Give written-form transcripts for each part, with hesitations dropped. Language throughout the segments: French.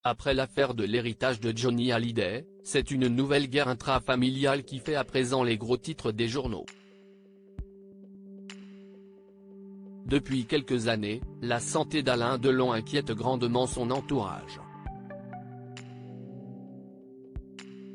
Après l'affaire de l'héritage de Johnny Hallyday, c'est une nouvelle guerre intrafamiliale qui fait à présent les gros titres des journaux. Depuis quelques années, la santé d'Alain Delon inquiète grandement son entourage.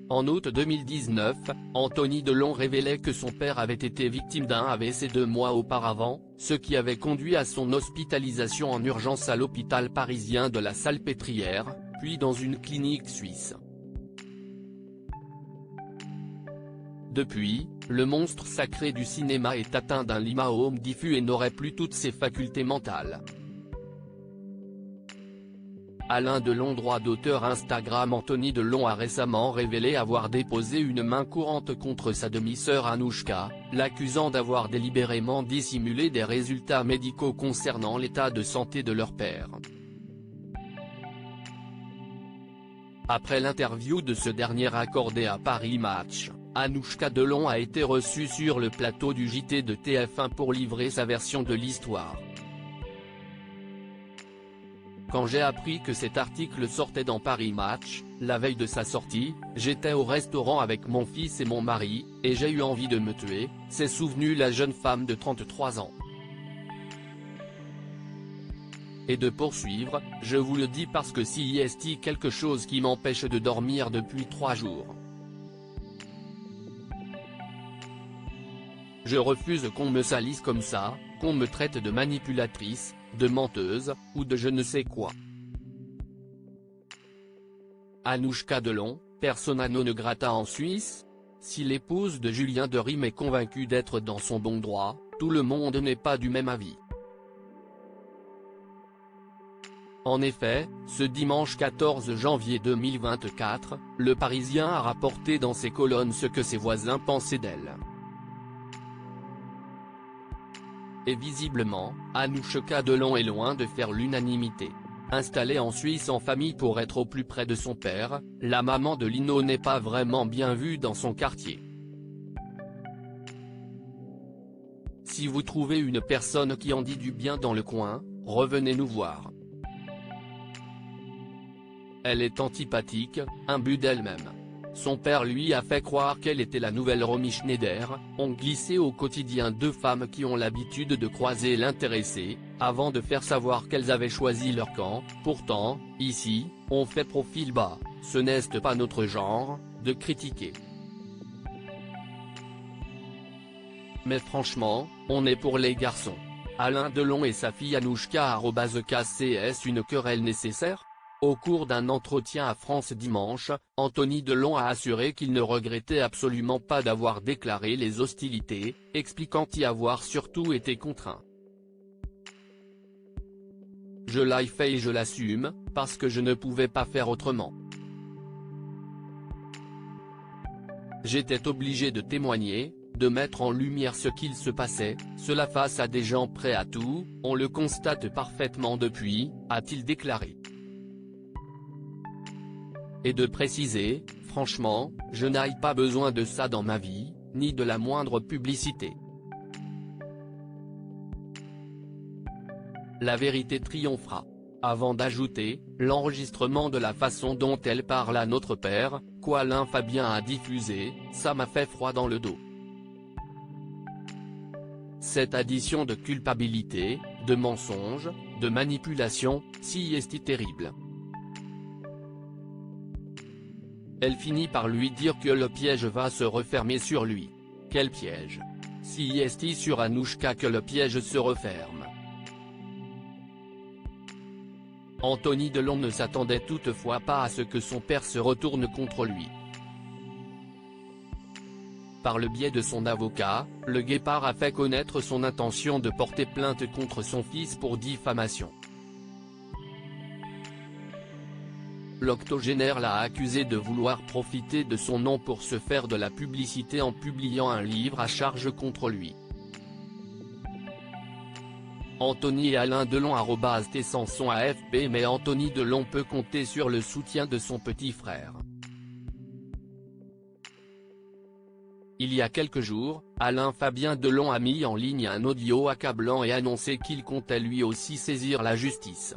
En août 2019, Anthony Delon révélait que son père avait été victime d'un AVC 2 mois auparavant, ce qui avait conduit à son hospitalisation en urgence à l'hôpital parisien de la Salpêtrière, puis dans une clinique suisse. Depuis, le monstre sacré du cinéma est atteint d'un lymphome diffus et n'aurait plus toutes ses facultés mentales. Alain Delon, droit d'auteur Instagram. Anthony Delon a récemment révélé avoir déposé une main courante contre sa demi-sœur Anouchka, l'accusant d'avoir délibérément dissimulé des résultats médicaux concernant l'état de santé de leur père. Après l'interview de ce dernier accordée à Paris Match, Anouchka Delon a été reçue sur le plateau du JT de TF1 pour livrer sa version de l'histoire. Quand j'ai appris que cet article sortait dans Paris Match, la veille de sa sortie, j'étais au restaurant avec mon fils et mon mari, et j'ai eu envie de me tuer, s'est souvenue la jeune femme de 33 ans. Et de poursuivre, je vous le dis parce que s'il y a quelque chose qui m'empêche de dormir depuis 3 jours. Je refuse qu'on me salisse comme ça, qu'on me traite de manipulatrice, de menteuse, ou de je ne sais quoi. Anouchka Delon, persona non grata en Suisse. Si l'épouse de Julien de Rime est convaincue d'être dans son bon droit, tout le monde n'est pas du même avis. En effet, ce dimanche 14 janvier 2024, Le Parisien a rapporté dans ses colonnes ce que ses voisins pensaient d'elle. Et visiblement, Anouchka Delon est loin de faire l'unanimité. Installée en Suisse en famille pour être au plus près de son père, la maman de Lino n'est pas vraiment bien vue dans son quartier. Si vous trouvez une personne qui en dit du bien dans le coin, revenez nous voir. Elle est antipathique, imbue d'elle-même. Son père lui a fait croire qu'elle était la nouvelle Romy Schneider, ont glissé au quotidien deux femmes qui ont l'habitude de croiser l'intéressé, avant de faire savoir qu'elles avaient choisi leur camp. Pourtant, ici, on fait profil bas, ce n'est pas notre genre, de critiquer. Mais franchement, on est pour les garçons. Alain Delon et sa fille Anouchka @KCS une querelle nécessaire ? Au cours d'un entretien à France Dimanche, Anthony Delon a assuré qu'il ne regrettait absolument pas d'avoir déclaré les hostilités, expliquant y avoir surtout été contraint. Je l'ai fait et je l'assume, parce que je ne pouvais pas faire autrement. J'étais obligé de témoigner, de mettre en lumière ce qu'il se passait, cela face à des gens prêts à tout, on le constate parfaitement depuis, a-t-il déclaré. Et de préciser, franchement, je n'ai pas besoin de ça dans ma vie, ni de la moindre publicité. La vérité triomphera. Avant d'ajouter, l'enregistrement de la façon dont elle parle à notre père, qu'Alain Fabien a diffusé, ça m'a fait froid dans le dos. Cette addition de culpabilité, de mensonge, de manipulation, si est terrible. Elle finit par lui dire que le piège va se refermer sur lui. Quel piège? Si est sur Anouchka que le piège se referme. Anthony Delon ne s'attendait toutefois pas à ce que son père se retourne contre lui. Par le biais de son avocat, le Guépard a fait connaître son intention de porter plainte contre son fils pour diffamation. L'octogénaire l'a accusé de vouloir profiter de son nom pour se faire de la publicité en publiant un livre à charge contre lui. Anthony et Alain Delon @Tessanson AFP. Mais Anthony Delon peut compter sur le soutien de son petit frère. Il y a quelques jours, Alain Fabien Delon a mis en ligne un audio accablant et annoncé qu'il comptait lui aussi saisir la justice.